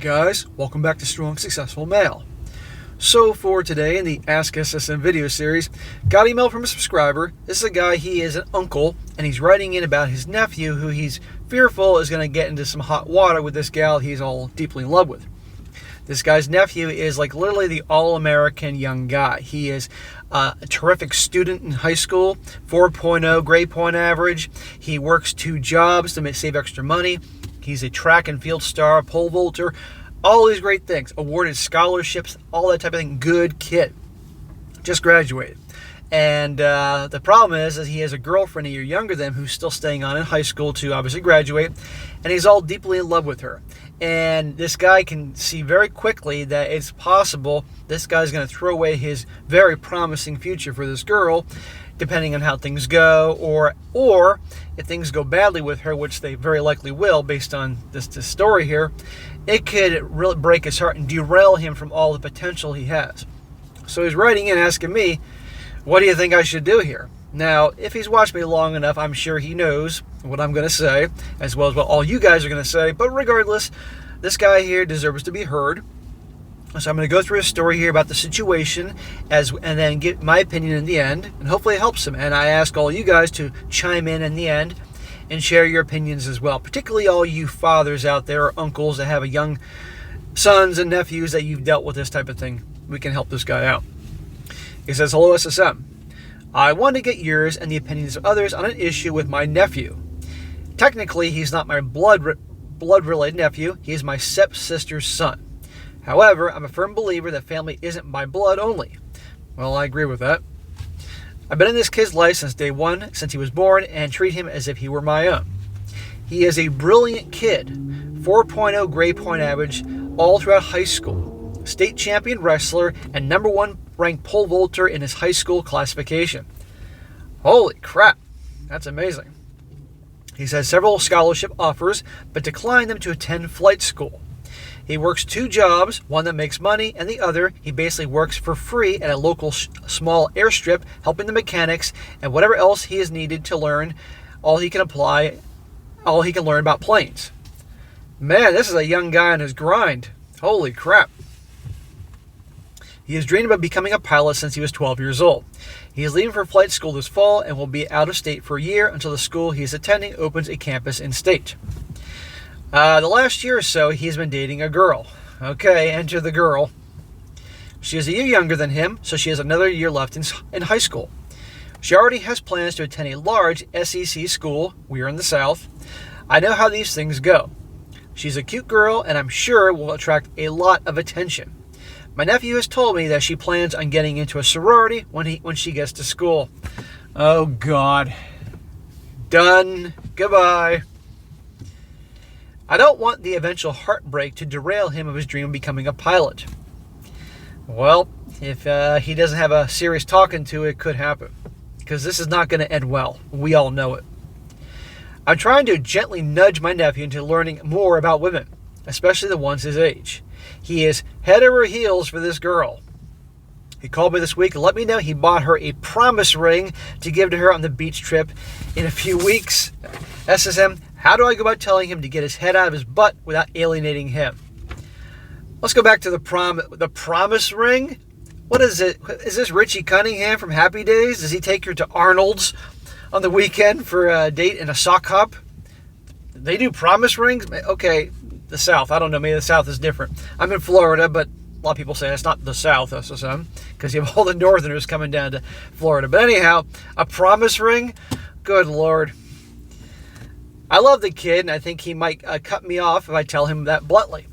guys, welcome back to Strong Successful Male. So for today in the Ask SSM video series, got email from a subscriber. This is a guy, he is an uncle, and he's writing in about his nephew who he's fearful is going to get into some hot water with this gal he's all deeply in love with. This guy's nephew is like literally the all-American young guy. He is a terrific student in high school, 4.0 grade point average. He works 2 jobs to save extra money. He's a track and field star, pole vaulter, all these great things. Awarded scholarships, all that type of thing. Good kid. Just graduated. And the problem is he has a girlfriend a year younger than him who's still staying on in high school to obviously graduate. And he's all deeply in love with her. And this guy can see very quickly that it's possible this guy's going to throw away his very promising future for this girl, depending on how things go, or if things go badly with her, which they very likely will based on this story here, it could really break his heart and derail him from all the potential he has. So he's writing in asking me, what do you think I should do here? Now, if he's watched me long enough, I'm sure he knows what I'm going to say, as well as what all you guys are going to say. But regardless, this guy here deserves to be heard. So I'm going to go through a story here about the situation and then give my opinion in the end, and hopefully it helps him. And I ask all you guys to chime in the end and share your opinions as well, particularly all you fathers out there or uncles that have a young sons and nephews that you've dealt with this type of thing. We can help this guy out. He says, hello SSM. I want to get yours and the opinions of others on an issue with my nephew. Technically, he's not my blood-related nephew. He is my stepsister's son. However, I'm a firm believer that family isn't by blood only. Well, I agree with that. I've been in this kid's life since day one, since he was born, and treat him as if he were my own. He is a brilliant kid, 4.0 grade point average all throughout high school, state champion wrestler, and #1 ranked pole vaulter in his high school classification. Holy crap, that's amazing. He's had several scholarship offers, but declined them to attend flight school. He works 2 jobs, one that makes money, and the other, he basically works for free at a local small airstrip, helping the mechanics and whatever else he is needed to learn, all he can learn about planes. Man, this is a young guy on his grind. Holy crap. He has dreamed about becoming a pilot since he was 12 years old. He is leaving for flight school this fall and will be out of state for a year until the school he is attending opens a campus in state. The last year or so, he's been dating a girl. Okay, enter the girl. She is a year younger than him, so she has another year left in high school. She already has plans to attend a large SEC school. We are in the South. I know how these things go. She's a cute girl, and I'm sure will attract a lot of attention. My nephew has told me that she plans on getting into a sorority when she gets to school. Oh, God. Done. Goodbye. I don't want the eventual heartbreak to derail him of his dream of becoming a pilot. Well, if he doesn't have a serious talking to, it could happen. Because this is not going to end well. We all know it. I'm trying to gently nudge my nephew into learning more about women, especially the ones his age. He is head over heels for this girl. He called me this week and let me know he bought her a promise ring to give to her on the beach trip in a few weeks. SSM, how do I go about telling him to get his head out of his butt without alienating him? Let's go back to the promise ring. What is it? Is this Richie Cunningham from Happy Days? Does he take her to Arnold's on the weekend for a date in a sock hop? They do promise rings? Okay, the South. I don't know. Maybe the South is different. I'm in Florida, but a lot of people say it's not the South, SSM, because you have all the Northerners coming down to Florida. But anyhow, a promise ring? Good Lord. I love the kid, and I think he might cut me off if I tell him that bluntly.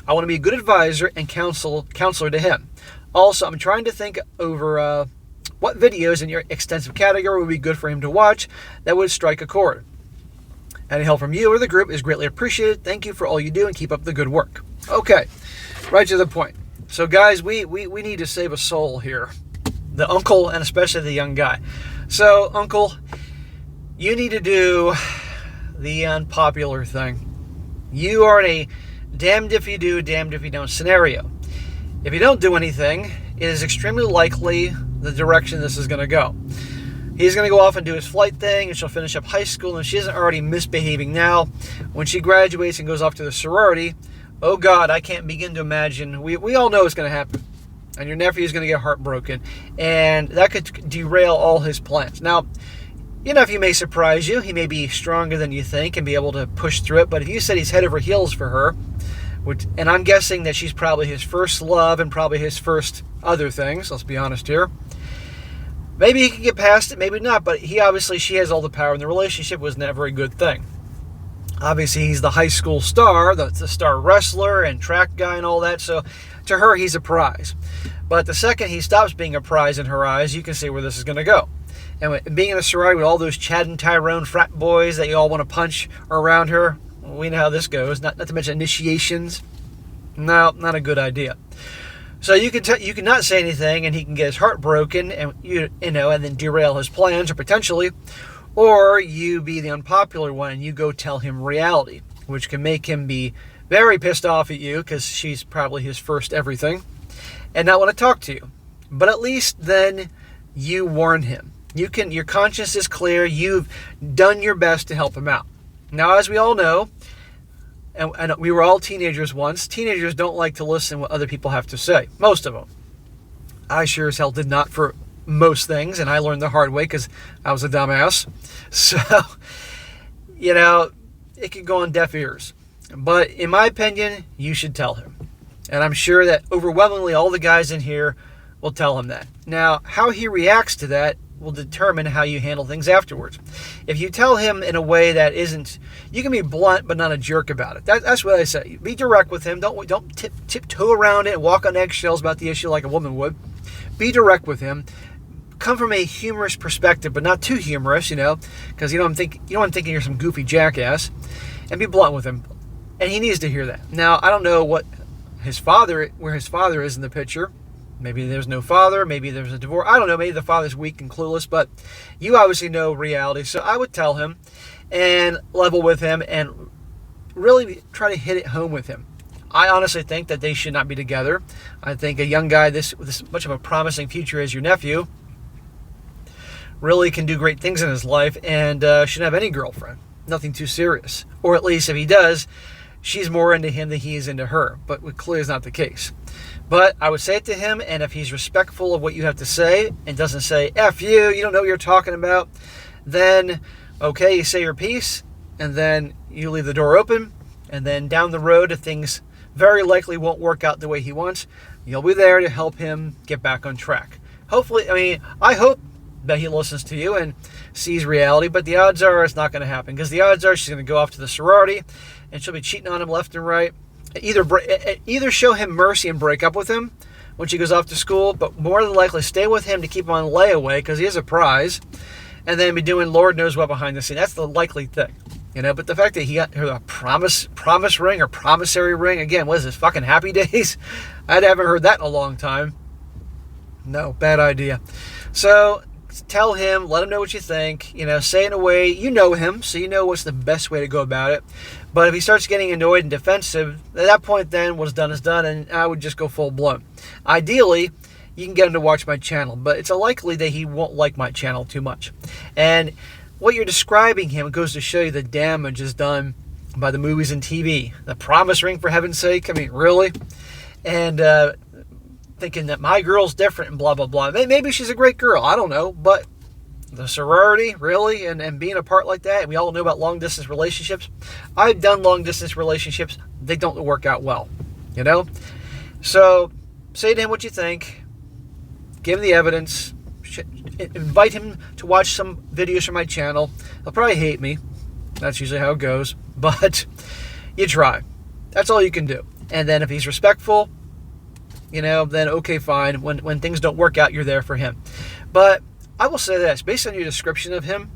I want to be a good advisor and counselor to him. Also, I'm trying to think over what videos in your extensive category would be good for him to watch that would strike a chord. Any help from you or the group is greatly appreciated. Thank you for all you do and keep up the good work. Okay, right to the point. So guys, we need to save a soul here. The uncle and especially the young guy. So, uncle, you need to do the unpopular thing. You are in a damned if you do, damned if you don't scenario. If you don't do anything, it is extremely likely the direction this is going to go. He's going to go off and do his flight thing, and she'll finish up high school, and if she isn't already misbehaving now, when she graduates and goes off to the sorority, oh God, I can't begin to imagine. We all know it's going to happen. And your nephew is going to get heartbroken. And that could derail all his plans. Now, your nephew may surprise you. He may be stronger than you think and be able to push through it. But if you said he's head over heels for her, and I'm guessing that she's probably his first love and probably his first other things, let's be honest here, maybe he can get past it, maybe not. But she has all the power, and the relationship was never a good thing. Obviously, he's the high school star, the star wrestler and track guy and all that. So to her, he's a prize. But the second he stops being a prize in her eyes, you can see where this is going to go. And being in a sorority with all those Chad and Tyrone frat boys that you all want to punch around her, we know how this goes. Not to mention initiations. No, not a good idea. So you can not say anything, and he can get his heart broken, and and then derail his plans, or potentially, or you be the unpopular one and you go tell him reality, which can make him be very pissed off at you because she's probably his first everything, and not want to talk to you. But at least then you warn him. Your conscience is clear. You've done your best to help him out. Now, as we all know, and we were all teenagers once, teenagers don't like to listen to what other people have to say. Most of them. I sure as hell did not for most things, and I learned the hard way because I was a dumbass. So, it could go on deaf ears. But in my opinion, you should tell him. And I'm sure that overwhelmingly all the guys in here will tell him that. Now, how he reacts to that will determine how you handle things afterwards. If you tell him in a way that isn't, you can be blunt but not a jerk about it. That's what I say. Be direct with him. Don't tiptoe around it and walk on eggshells about the issue like a woman would. Be direct with him. Come from a humorous perspective, but not too humorous, because you don't think you're some goofy jackass, and be blunt with him. And he needs to hear that. Now, I don't know where his father is in the picture. Maybe there's no father. Maybe there's a divorce. I don't know. Maybe the father's weak and clueless, but you obviously know reality. So I would tell him and level with him and really try to hit it home with him. I honestly think that they should not be together. I think a young guy with this much of a promising future as your nephew really can do great things in his life and shouldn't have any girlfriend. Nothing too serious. Or at least if he does, she's more into him than he is into her. But clearly is not the case. But I would say it to him, and if he's respectful of what you have to say and doesn't say, F you don't know what you're talking about, then, okay, you say your piece, and then you leave the door open, and then down the road, if things very likely won't work out the way he wants, you'll be there to help him get back on track. Hopefully, I hope that he listens to you and sees reality, but the odds are it's not going to happen, because the odds are she's going to go off to the sorority, and she'll be cheating on him left and right. Either show him mercy and break up with him when she goes off to school, but more than likely stay with him to keep him on layaway because he is a prize, and then be doing Lord knows what behind the scene. That's the likely thing, But the fact that he got her a promise ring or promissory ring, again, what is this, fucking Happy Days? I haven't heard that in a long time. No, bad idea. So tell him, let him know what you think, say it in a way, you know him, so you know what's the best way to go about it. But if he starts getting annoyed and defensive, at that point then what's done is done, and I would just go full blown. Ideally, you can get him to watch my channel, but it's likely that he won't like my channel too much. And what you're describing him goes to show you the damage is done by the movies and TV. The promise ring, for heaven's sake, I mean, really? And thinking that my girl's different and blah, blah, blah. Maybe she's a great girl, I don't know, but the sorority, really, and being apart like that, and we all know about long-distance relationships. I've done long-distance relationships. They don't work out well, So say to him what you think. Give him the evidence. Invite him to watch some videos from my channel. He'll probably hate me. That's usually how it goes. But you try. That's all you can do. And then if he's respectful, then okay, fine. When things don't work out, you're there for him. But I will say this, based on your description of him,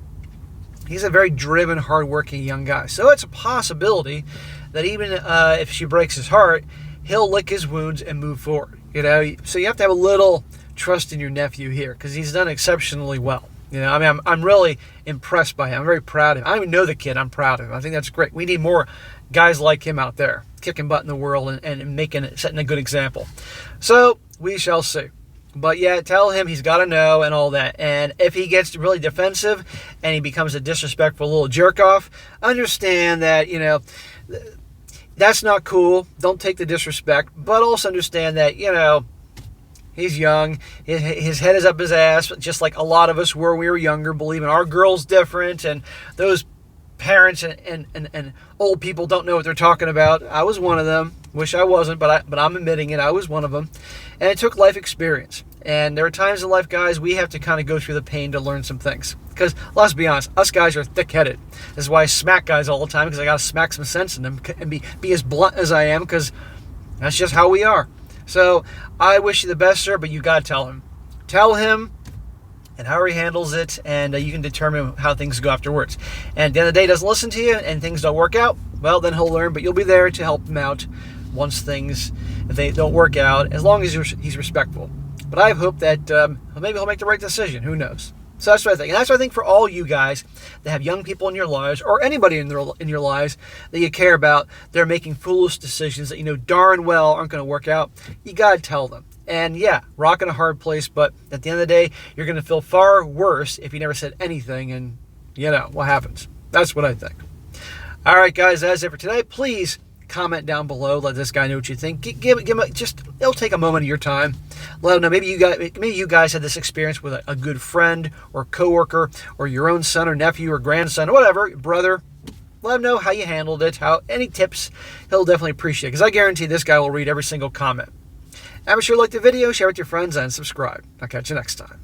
he's a very driven, hardworking young guy. So it's a possibility that even if she breaks his heart, he'll lick his wounds and move forward. So you have to have a little trust in your nephew here, because he's done exceptionally well. I'm really impressed by him. I'm very proud of him. I don't even know the kid. I'm proud of him. I think that's great. We need more guys like him out there, kicking butt in the world and setting a good example. So we shall see. But yeah, tell him he's got to know and all that. And if he gets really defensive and he becomes a disrespectful little jerk off, understand that, That's not cool. Don't take the disrespect, but also understand that, he's young. His head is up his ass, just like a lot of us were when we were younger, believing our girl's different, and those parents and old people don't know what they're talking about. I was one of them. Wish I wasn't, but I'm admitting it. I was one of them. And it took life experience. And there are times in life, guys, we have to kind of go through the pain to learn some things. Because let's be honest, us guys are thick-headed. This is why I smack guys all the time, because I got to smack some sense in them and be as blunt as I am, because that's just how we are. So I wish you the best, sir, but you got to tell him. Tell him and how he handles it, and you can determine how things go afterwards. And at the end of the day, he doesn't listen to you and things don't work out, well, then he'll learn, but you'll be there to help him out once if they don't work out, as long as he's respectful. But I hope that maybe he'll make the right decision. Who knows? So that's what I think. And that's what I think for all you guys that have young people in your lives, or anybody in your lives that you care about, they're making foolish decisions that you know darn well aren't going to work out. You got to tell them. And yeah, rock in a hard place, but at the end of the day, you're going to feel far worse if you never said anything, and what happens. That's what I think. All right, guys, that's it for today. Please comment down below. Let this guy know what you think. Give him it'll take a moment of your time. Let him know. Maybe you guys had this experience with a good friend or coworker or your own son or nephew or grandson or whatever, brother. Let him know how you handled it. Any tips, he'll definitely appreciate it, because I guarantee this guy will read every single comment. And be sure to like the video, share with your friends, and subscribe. I'll catch you next time.